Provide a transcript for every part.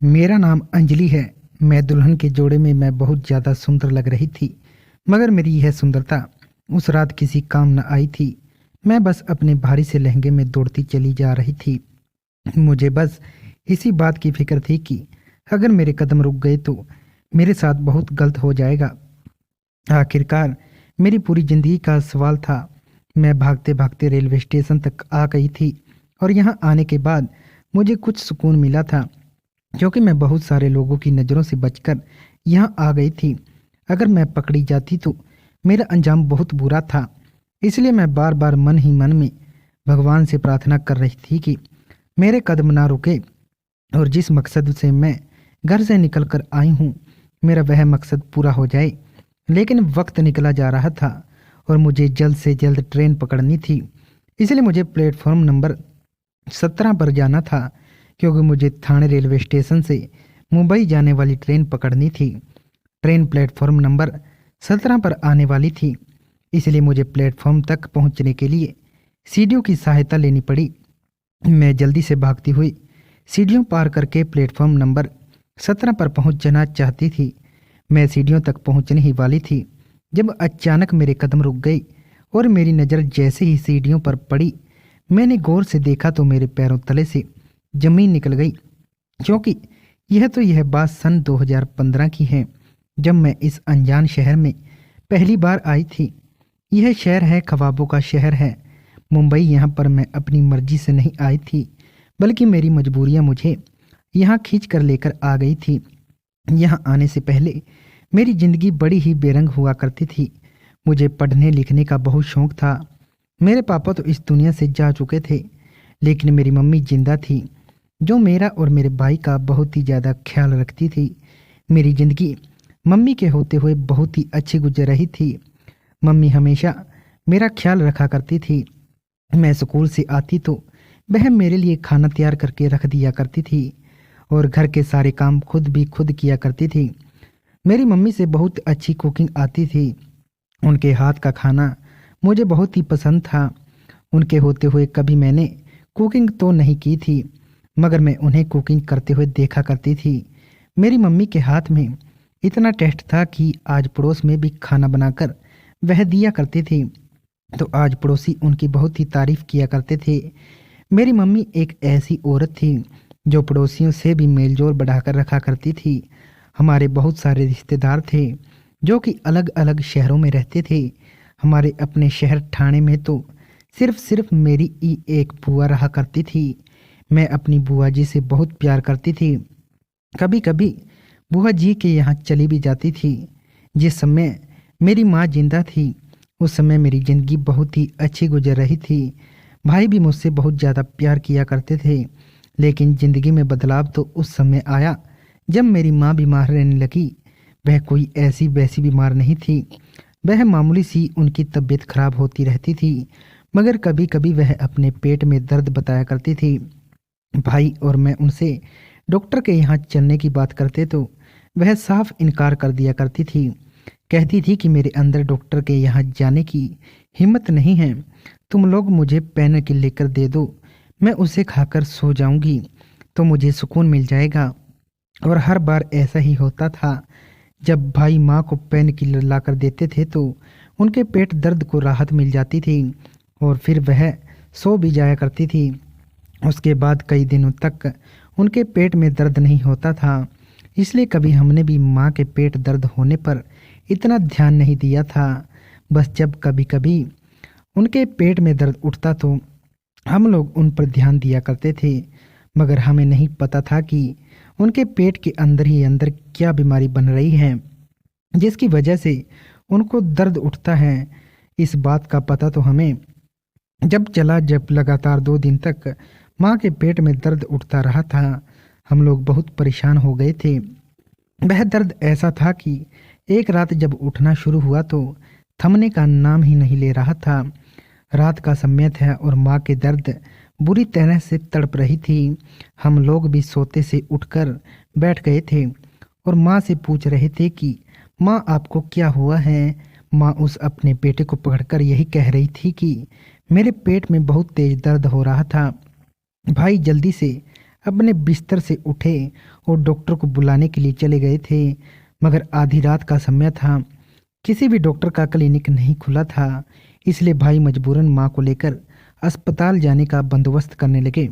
मेरा नाम अंजलि है। मैं दुल्हन के जोड़े में मैं बहुत ज़्यादा सुंदर लग रही थी, मगर मेरी यह सुंदरता उस रात किसी काम न आई थी। मैं बस अपने भारी से लहंगे में दौड़ती चली जा रही थी। मुझे बस इसी बात की फिक्र थी कि अगर मेरे कदम रुक गए तो मेरे साथ बहुत गलत हो जाएगा। आखिरकार मेरी पूरी जिंदगी का सवाल था। मैं भागते भागते रेलवे स्टेशन तक आ गई थी और यहाँ आने के बाद मुझे कुछ सुकून मिला था, क्योंकि मैं बहुत सारे लोगों की नज़रों से बचकर यहाँ आ गई थी। अगर मैं पकड़ी जाती तो मेरा अंजाम बहुत बुरा था। इसलिए मैं बार बार मन ही मन में भगवान से प्रार्थना कर रही थी कि मेरे कदम ना रुके और जिस मकसद से मैं घर से निकल कर आई हूँ मेरा वह मकसद पूरा हो जाए। लेकिन वक्त निकला जा रहा था और मुझे जल्द से जल्द ट्रेन पकड़नी थी। इसलिए मुझे प्लेटफॉर्म नंबर 17 पर जाना था, क्योंकि मुझे थाने रेलवे स्टेशन से मुंबई जाने वाली ट्रेन पकड़नी थी। ट्रेन प्लेटफॉर्म नंबर 17 पर आने वाली थी, इसलिए मुझे प्लेटफॉर्म तक पहुंचने के लिए सीढ़ियों की सहायता लेनी पड़ी। मैं जल्दी से भागती हुई सीढ़ियों पार करके प्लेटफॉर्म नंबर 17 पर पहुंच जाना चाहती थी। मैं सीढ़ियों तक पहुंचने ही वाली थी जब अचानक मेरे कदम रुक गई और मेरी नज़र जैसे ही सीढ़ियों पर पड़ी, मैंने गौर से देखा तो मेरे पैरों तले से जमीन निकल गई। क्योंकि यह बात सन 2015 की है, जब मैं इस अनजान शहर में पहली बार आई थी। यह शहर है, ख्वाबों का शहर है मुंबई। यहाँ पर मैं अपनी मर्जी से नहीं आई थी, बल्कि मेरी मजबूरियाँ मुझे यहाँ खींच कर लेकर आ गई थी। यहाँ आने से पहले मेरी ज़िंदगी बड़ी ही बेरंग हुआ करती थी। मुझे पढ़ने लिखने का बहुत शौक था। मेरे पापा तो इस दुनिया से जा चुके थे, लेकिन मेरी मम्मी जिंदा थी, जो मेरा और मेरे भाई का बहुत ही ज़्यादा ख्याल रखती थी। मेरी ज़िंदगी मम्मी के होते हुए बहुत ही अच्छी गुजर रही थी। मम्मी हमेशा मेरा ख्याल रखा करती थी। मैं स्कूल से आती तो वह मेरे लिए खाना तैयार करके रख दिया करती थी और घर के सारे काम खुद किया करती थी। मेरी मम्मी से बहुत अच्छी कुकिंग आती थी। उनके हाथ का खाना मुझे बहुत ही पसंद था। उनके होते हुए कभी मैंने कुकिंग तो नहीं की थी, मगर मैं उन्हें कुकिंग करते हुए देखा करती थी। मेरी मम्मी के हाथ में इतना टेस्ट था कि आज पड़ोस में भी खाना बनाकर वह दिया करती थी, तो आज पड़ोसी उनकी बहुत ही तारीफ किया करते थे। मेरी मम्मी एक ऐसी औरत थी जो पड़ोसियों से भी मेलजोल बढ़ाकर रखा करती थी। हमारे बहुत सारे रिश्तेदार थे जो कि अलग अलग शहरों में रहते थे। हमारे अपने शहर ठाणे में तो सिर्फ मेरी ही एक बुआ रहा करती थी। मैं अपनी बुआ जी से बहुत प्यार करती थी। कभी कभी बुआ जी के यहाँ चली भी जाती थी। जिस समय मेरी माँ जिंदा थी उस समय मेरी ज़िंदगी बहुत ही अच्छी गुजर रही थी। भाई भी मुझसे बहुत ज़्यादा प्यार किया करते थे। लेकिन ज़िंदगी में बदलाव तो उस समय आया जब मेरी माँ बीमार रहने लगी। वह कोई ऐसी वैसी बीमार नहीं थी, वह मामूली सी उनकी तबीयत खराब होती रहती थी, मगर कभी कभी वह अपने पेट में दर्द बताया करती थी। भाई और मैं उनसे डॉक्टर के यहाँ चलने की बात करते तो वह साफ इनकार कर दिया करती थी। कहती थी कि मेरे अंदर डॉक्टर के यहाँ जाने की हिम्मत नहीं है, तुम लोग मुझे पेन किल लेकर दे दो, मैं उसे खाकर सो जाऊंगी तो मुझे सुकून मिल जाएगा। और हर बार ऐसा ही होता था। जब भाई माँ को पेन किलर ला कर देते थे तो उनके पेट दर्द को राहत मिल जाती थी और फिर वह सो भी जाया करती थी। उसके बाद कई दिनों तक उनके पेट में दर्द नहीं होता था। इसलिए कभी हमने भी माँ के पेट दर्द होने पर इतना ध्यान नहीं दिया था। बस जब कभी कभी उनके पेट में दर्द उठता तो हम लोग उन पर ध्यान दिया करते थे, मगर हमें नहीं पता था कि उनके पेट के अंदर ही अंदर क्या बीमारी बन रही है जिसकी वजह से उनको दर्द उठता है। इस बात का पता तो हमें जब चला जब लगातार 2 दिन तक माँ के पेट में दर्द उठता रहा था। हम लोग बहुत परेशान हो गए थे। वह दर्द ऐसा था कि एक रात जब उठना शुरू हुआ तो थमने का नाम ही नहीं ले रहा था। रात का समय था और माँ के दर्द बुरी तरह से तड़प रही थी। हम लोग भी सोते से उठकर बैठ गए थे और माँ से पूछ रहे थे कि माँ आपको क्या हुआ है। माँ उस अपने बेटे को पकड़कर यही कह रही थी कि मेरे पेट में बहुत तेज दर्द हो रहा था। भाई जल्दी से अपने बिस्तर से उठे और डॉक्टर को बुलाने के लिए चले गए थे। मगर आधी रात का समय था, किसी भी डॉक्टर का क्लिनिक नहीं खुला था। इसलिए भाई मजबूरन माँ को लेकर अस्पताल जाने का बंदोबस्त करने लगे।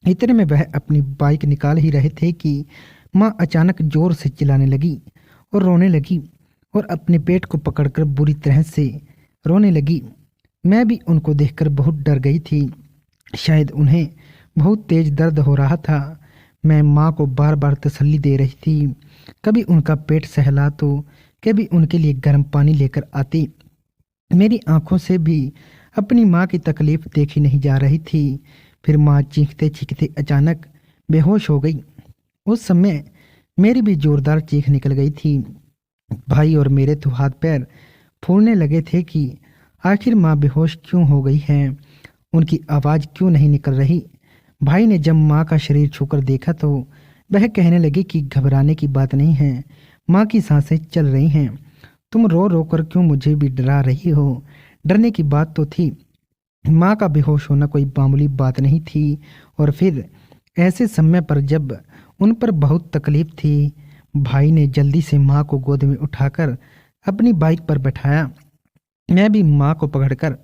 इतने में वह अपनी बाइक निकाल ही रहे थे कि माँ अचानक जोर से चिल्लाने लगी और रोने लगी और अपने पेट को पकड़कर बुरी तरह से रोने लगी। मैं भी उनको देखकर बहुत डर गई थी। शायद उन्हें बहुत तेज दर्द हो रहा था। मैं माँ को बार बार तसल्ली दे रही थी। कभी उनका पेट सहला तो कभी उनके लिए गर्म पानी लेकर आती। मेरी आंखों से भी अपनी माँ की तकलीफ देखी नहीं जा रही थी। फिर माँ चीखते चीखते अचानक बेहोश हो गई। उस समय मेरी भी जोरदार चीख निकल गई थी। भाई और मेरे तो हाथ पैर फूलने लगे थे कि आखिर माँ बेहोश क्यों हो गई है, उनकी आवाज़ क्यों नहीं निकल रही। भाई ने जब माँ का शरीर छूकर देखा तो वह कहने लगी कि घबराने की बात नहीं है, माँ की सांसें चल रही हैं। तुम रो रो कर क्यों मुझे भी डरा रही हो? डरने की बात तो थी, माँ का बेहोश होना कोई मामूली बात नहीं थी। और फिर ऐसे समय पर जब उन पर बहुत तकलीफ थी, भाई ने जल्दी से माँ को गोद में उठाकर अपनी बाइक पर बैठाया। मैं भी माँ को पकड़कर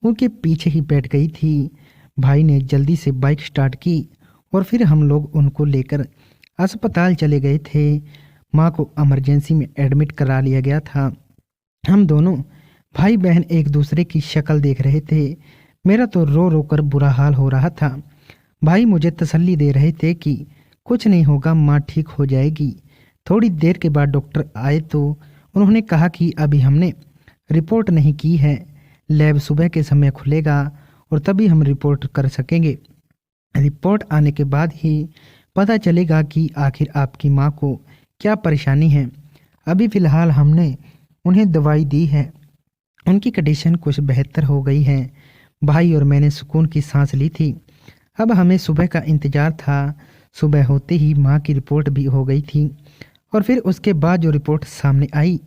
उनके पीछे ही बैठ गई थी। भाई ने जल्दी से बाइक स्टार्ट की और फिर हम लोग उनको लेकर अस्पताल चले गए थे। माँ को इमरजेंसी में एडमिट करा लिया गया था। हम दोनों भाई बहन एक दूसरे की शक्ल देख रहे थे। मेरा तो रो रो कर बुरा हाल हो रहा था। भाई मुझे तसल्ली दे रहे थे कि कुछ नहीं होगा, माँ ठीक हो जाएगी। थोड़ी देर के बाद डॉक्टर आए तो उन्होंने कहा कि अभी हमने रिपोर्ट नहीं की है, लैब सुबह के समय खुलेगा और तभी हम रिपोर्ट कर सकेंगे। रिपोर्ट आने के बाद ही पता चलेगा कि आखिर आपकी माँ को क्या परेशानी है। अभी फ़िलहाल हमने उन्हें दवाई दी है, उनकी कंडीशन कुछ बेहतर हो गई है। भाई और मैंने सुकून की सांस ली थी। अब हमें सुबह का इंतज़ार था। सुबह होते ही माँ की रिपोर्ट भी हो गई थी और फिर उसके बाद जो रिपोर्ट सामने आई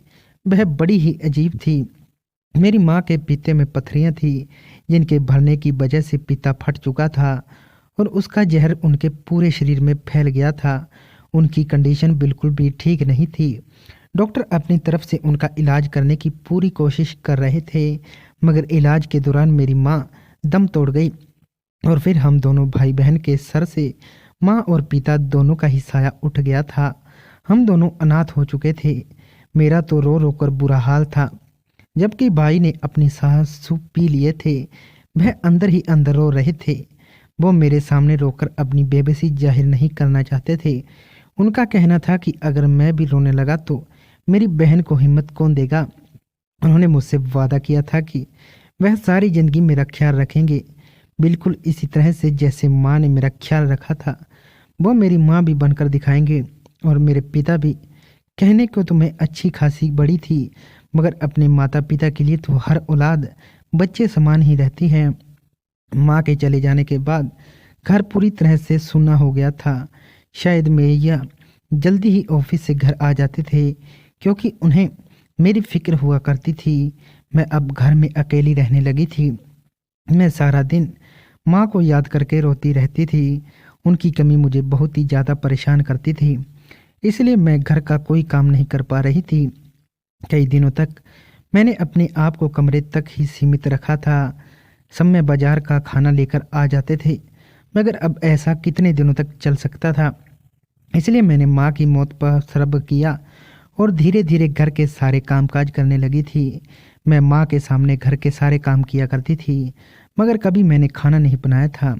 वह बड़ी ही अजीब थी। मेरी माँ के पीते में पथरियाँ थी जिनके भरने की वजह से पीता फट चुका था और उसका जहर उनके पूरे शरीर में फैल गया था। उनकी कंडीशन बिल्कुल भी ठीक नहीं थी। डॉक्टर अपनी तरफ से उनका इलाज करने की पूरी कोशिश कर रहे थे, मगर इलाज के दौरान मेरी माँ दम तोड़ गई और फिर हम दोनों भाई बहन के सर से माँ और पिता दोनों का ही साया उठ गया था। हम दोनों अनाथ हो चुके थे। मेरा तो रो रो कर बुरा हाल था, जबकि भाई ने अपनी सांस पी लिए थे। वह अंदर ही अंदर रो रहे थे। वो मेरे सामने रोकर अपनी बेबसी जाहिर नहीं करना चाहते थे। उनका कहना था कि अगर मैं भी रोने लगा तो मेरी बहन को हिम्मत कौन देगा। उन्होंने मुझसे वादा किया था कि वह सारी ज़िंदगी मेरा ख्याल रखेंगे, बिल्कुल इसी तरह से जैसे माँ ने मेरा ख्याल रखा था। वो मेरी माँ भी बनकर दिखाएंगे। और मेरे पिता भी। कहने को तो मैं अच्छी खासी बड़ी थी, मगर अपने माता पिता के लिए तो हर औलाद बच्चे समान ही रहती है। माँ के चले जाने के बाद घर पूरी तरह से सुना हो गया था। शायद मैया जल्दी ही ऑफिस से घर आ जाते थे, क्योंकि उन्हें मेरी फिक्र हुआ करती थी। मैं अब घर में अकेली रहने लगी थी। मैं सारा दिन माँ को याद करके रोती रहती थी। उनकी कमी मुझे बहुत ही ज़्यादा परेशान करती थी, इसलिए मैं घर का कोई काम नहीं कर पा रही थी। कई दिनों तक मैंने अपने आप को कमरे तक ही सीमित रखा था। समय बाजार का खाना लेकर आ जाते थे, मगर अब ऐसा कितने दिनों तक चल सकता था। इसलिए मैंने माँ की मौत पर सब्र किया और धीरे धीरे घर के सारे कामकाज करने लगी थी। मैं माँ के सामने घर के सारे काम किया करती थी, मगर कभी मैंने खाना नहीं बनाया था।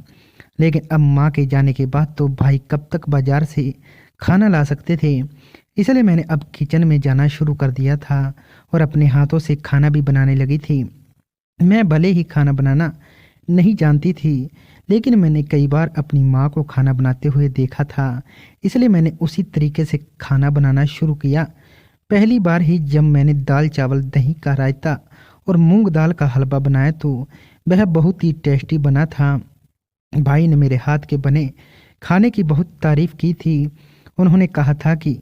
लेकिन अब माँ के जाने के बाद तो भाई कब तक बाजार से खाना ला सकते थे। इसलिए मैंने अब किचन में जाना शुरू कर दिया था और अपने हाथों से खाना भी बनाने लगी थी। मैं भले ही खाना बनाना नहीं जानती थी, लेकिन मैंने कई बार अपनी माँ को खाना बनाते हुए देखा था, इसलिए मैंने उसी तरीके से खाना बनाना शुरू किया। पहली बार ही जब मैंने दाल चावल, दही का रायता और मूंग दाल का हलवा बनाया तो वह बहुत ही टेस्टी बना था। भाई ने मेरे हाथ के बने खाने की बहुत तारीफ की थी। उन्होंने कहा था कि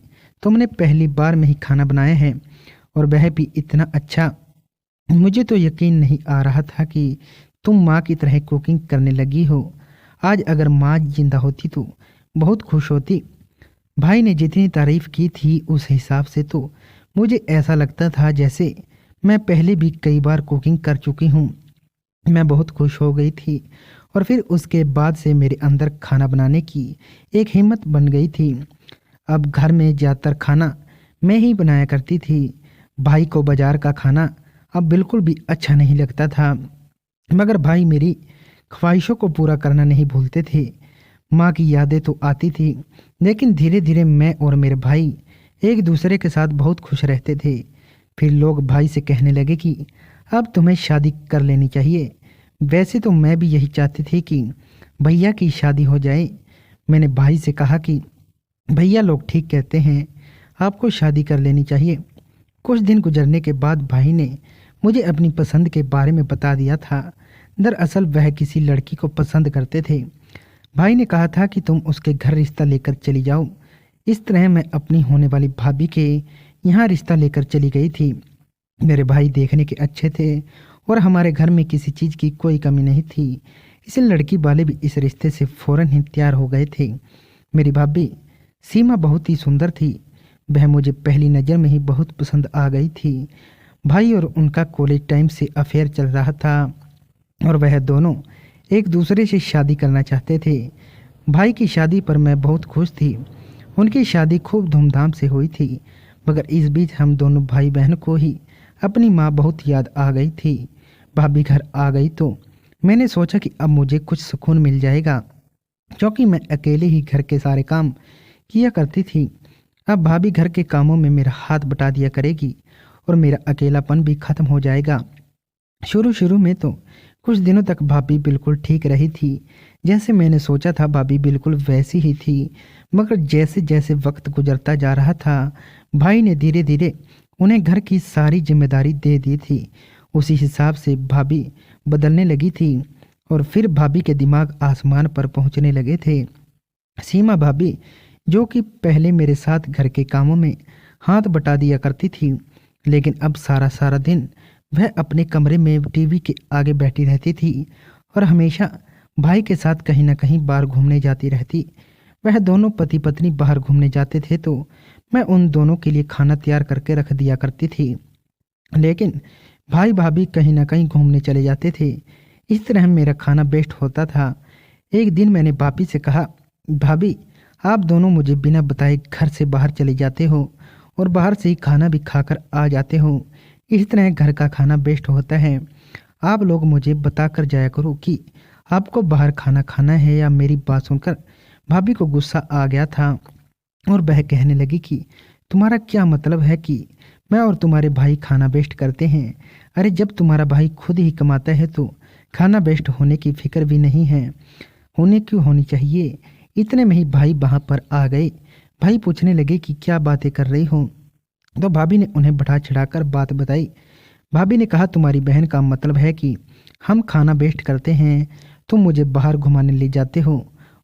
तुमने पहली बार में ही खाना बनाया है और वह भी इतना अच्छा। मुझे तो यकीन नहीं आ रहा था कि तुम माँ की तरह कुकिंग करने लगी हो। आज अगर माँ जिंदा होती तो बहुत खुश होती। भाई ने जितनी तारीफ की थी उस हिसाब से तो मुझे ऐसा लगता था जैसे मैं पहले भी कई बार कुकिंग कर चुकी हूँ। मैं बहुत खुश हो गई थी और फिर उसके बाद से मेरे अंदर खाना बनाने की एक हिम्मत बन गई थी। अब घर में ज़्यादातर खाना मैं ही बनाया करती थी। भाई को बाजार का खाना अब बिल्कुल भी अच्छा नहीं लगता था, मगर भाई मेरी ख्वाहिशों को पूरा करना नहीं भूलते थे। माँ की यादें तो आती थी, लेकिन धीरे धीरे मैं और मेरे भाई एक दूसरे के साथ बहुत खुश रहते थे। फिर लोग भाई से कहने लगे कि अब तुम्हें शादी कर लेनी चाहिए। वैसे तो मैं भी यही चाहती थी कि भैया की शादी हो जाए। मैंने भाई से कहा कि भैया लोग ठीक कहते हैं, आपको शादी कर लेनी चाहिए। कुछ दिन गुजरने के बाद भाई ने मुझे अपनी पसंद के बारे में बता दिया था। दरअसल वह किसी लड़की को पसंद करते थे। भाई ने कहा था कि तुम उसके घर रिश्ता लेकर चली जाओ। इस तरह मैं अपनी होने वाली भाभी के यहाँ रिश्ता लेकर चली गई थी। मेरे भाई देखने के अच्छे थे और हमारे घर में किसी चीज़ की कोई कमी नहीं थी, इसलिए लड़की वाले भी इस रिश्ते से फौरन ही तैयार हो गए थे। मेरी भाभी सीमा बहुत ही सुंदर थी। वह मुझे पहली नज़र में ही बहुत पसंद आ गई थी। भाई और उनका कॉलेज टाइम से अफेयर चल रहा था और वह दोनों एक दूसरे से शादी करना चाहते थे। भाई की शादी पर मैं बहुत खुश थी। उनकी शादी खूब धूमधाम से हुई थी, मगर इस बीच हम दोनों भाई बहन को ही अपनी माँ बहुत याद आ गई थी। भाभी घर आ गई तो मैंने सोचा कि अब मुझे कुछ सुकून मिल जाएगा, क्योंकि मैं अकेले ही घर के सारे काम किया करती थी। अब भाभी घर के कामों में मेरा हाथ बटा दिया करेगी और मेरा अकेलापन भी खत्म हो जाएगा। शुरू शुरू में तो कुछ दिनों तक भाभी बिल्कुल ठीक रही थी। जैसे मैंने सोचा था भाभी बिल्कुल वैसी ही थी, मगर जैसे जैसे वक्त गुजरता जा रहा था भाई ने धीरे धीरे उन्हें घर की सारी जिम्मेदारी दे दी थी। उसी हिसाब से भाभी बदलने लगी थी और फिर भाभी के दिमाग आसमान पर पहुंचने लगे थे। सीमा भाभी, जो कि पहले मेरे साथ घर के कामों में हाथ बटा दिया करती थी, लेकिन अब सारा सारा दिन वह अपने कमरे में टीवी के आगे बैठी रहती थी और हमेशा भाई के साथ कहीं ना कहीं बाहर घूमने जाती रहती। वह दोनों पति पत्नी बाहर घूमने जाते थे तो मैं उन दोनों के लिए खाना तैयार करके रख दिया करती थी, लेकिन भाई भाभी कहीं ना कहीं घूमने चले जाते थे। इस तरह मेरा खाना वेस्ट होता था। एक दिन मैंने भाभी से कहा, भाभी आप दोनों मुझे बिना बताए घर से बाहर चले जाते हो और बाहर से ही खाना भी खाकर आ जाते हो। इस तरह घर का खाना वेस्ट होता है। आप लोग मुझे बता कर जाया करो कि आपको बाहर खाना खाना है या। मेरी बात सुनकर भाभी को गुस्सा आ गया था और वह कहने लगी कि तुम्हारा क्या मतलब है कि मैं और तुम्हारे भाई खाना वेस्ट करते हैं? अरे जब तुम्हारा भाई खुद ही कमाता है तो खाना वेस्ट होने की फिक्र भी नहीं है, होने क्यों होनी चाहिए। इतने में ही भाई वहाँ पर आ गए। भाई पूछने लगे कि क्या बातें कर रही हो, तो भाभी ने उन्हें बढ़ा चढ़ाकर बात बताई। भाभी ने कहा, तुम्हारी बहन का मतलब है कि हम खाना वेस्ट करते हैं, तुम मुझे बाहर घुमाने ले जाते हो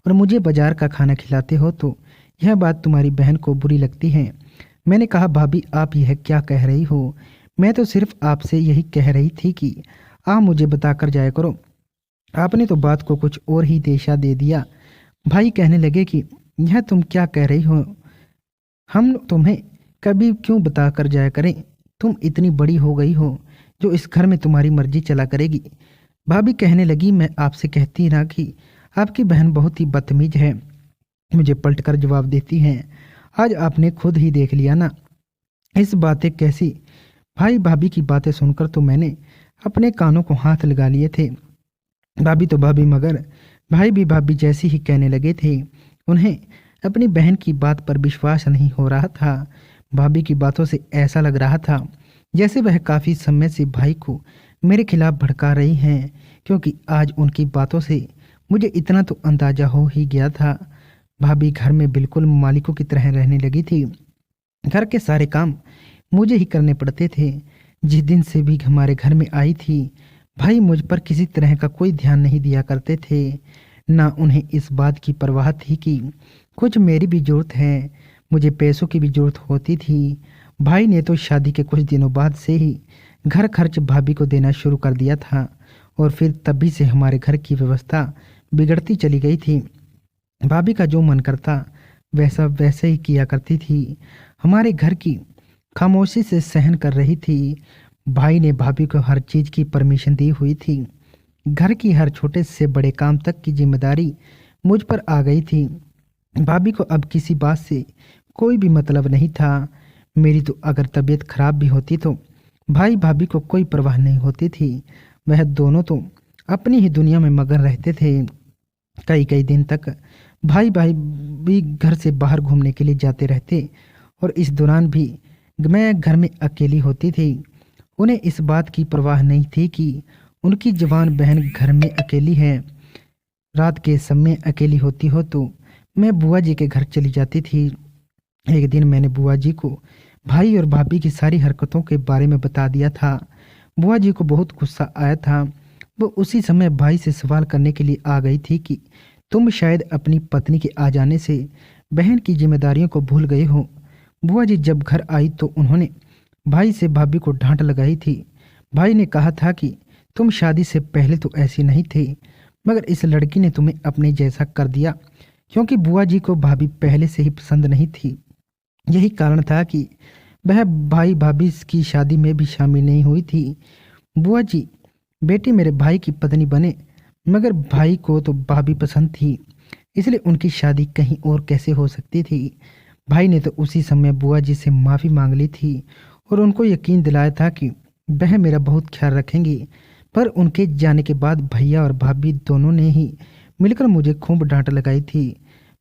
और मुझे बाजार का खाना खिलाते हो, तो यह बात तुम्हारी बहन को बुरी लगती है। मैंने कहा, भाभी आप यह क्या कह रही हो? मैं तो सिर्फ आपसे यही कह रही थी कि आप मुझे बताकर जाया करो। आपने तो बात को कुछ और ही दिशा दे दिया। भाई कहने लगे कि यह तुम क्या कह रही हो, हम तुम्हें कभी क्यों बता कर जाया करें? तुम इतनी बड़ी हो गई हो जो इस घर में तुम्हारी मर्जी चला करेगी। भाभी कहने लगी, मैं आपसे कहती ना कि आपकी बहन बहुत ही बदतमीज है। मुझे पलटकर जवाब देती हैं, आज आपने खुद ही देख लिया ना इस बातें कैसी। भाई भाभी की बातें सुनकर तो मैंने अपने कानों को हाथ लगा लिए थे। भाभी तो भाभी, मगर भाई भी भाभी जैसी ही कहने लगे थे। उन्हें अपनी बहन की बात पर विश्वास नहीं हो रहा था। भाभी की बातों से ऐसा लग रहा था जैसे वह काफ़ी समय से भाई को मेरे खिलाफ भड़का रही हैं, क्योंकि आज उनकी बातों से मुझे इतना तो अंदाजा हो ही गया था। भाभी घर में बिल्कुल मालिकों की तरह रहने लगी थी। घर के सारे काम मुझे ही करने पड़ते थे। जिस दिन से भी हमारे घर में आई थी, भाई मुझ पर किसी तरह का कोई ध्यान नहीं दिया करते थे। ना उन्हें इस बात की परवाह थी कि कुछ मेरी भी जरूरत है, मुझे पैसों की भी जरूरत होती थी। भाई ने तो शादी के कुछ दिनों बाद से ही घर खर्च भाभी को देना शुरू कर दिया था और फिर तभी से हमारे घर की व्यवस्था बिगड़ती चली गई थी। भाभी का जो मन करता वैसा वैसे ही किया करती थी। हमारे घर की खामोशी से सहन कर रही थी। भाई ने भाभी को हर चीज की परमिशन दी हुई थी। घर की हर छोटे से बड़े काम तक की जिम्मेदारी मुझ पर आ गई थी। भाभी को अब किसी बात से कोई भी मतलब नहीं था। मेरी तो अगर तबीयत खराब भी होती तो भाई भाभी को कोई परवाह नहीं होती थी। वह दोनों तो अपनी ही दुनिया में मगन रहते थे। कई कई दिन तक भाई भाई भी घर से बाहर घूमने के लिए जाते रहते और इस दौरान भी मैं घर में अकेली होती थी। उन्हें इस बात की परवाह नहीं थी कि उनकी जवान बहन घर में अकेली है। रात के समय अकेली होती हो तो मैं बुआ जी के घर चली जाती थी। एक दिन मैंने बुआ जी को भाई और भाभी की सारी हरकतों के बारे में बता दिया था। बुआ जी को बहुत गुस्सा आया था। वो उसी समय भाई से सवाल करने के लिए आ गई थी कि तुम शायद अपनी पत्नी के आ जाने से बहन की जिम्मेदारियों को भूल गए हो। बुआ जी जब घर आई तो उन्होंने भाई से भाभी को डांट लगाई थी। भाई ने कहा था कि तुम शादी से पहले तो ऐसी नहीं थे, मगर इस लड़की ने तुम्हें अपने जैसा कर दिया। क्योंकि बुआ जी को भाभी पहले से ही पसंद नहीं थी, यही कारण था कि वह भाई भाभी की शादी में भी शामिल नहीं हुई थी। बुआ जी बेटी मेरे भाई की पत्नी बने, मगर भाई को तो भाभी पसंद थी, इसलिए उनकी शादी कहीं और कैसे हो सकती थी। भाई ने तो उसी समय बुआ जी से माफ़ी मांग ली थी और उनको यकीन दिलाया था कि वह मेरा बहुत ख्याल रखेंगी। पर उनके जाने के बाद भैया और भाभी दोनों ने ही मिलकर मुझे खूब डांट लगाई थी।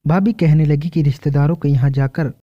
भाभी कहने लगी कि रिश्तेदारों के यहाँ जाकर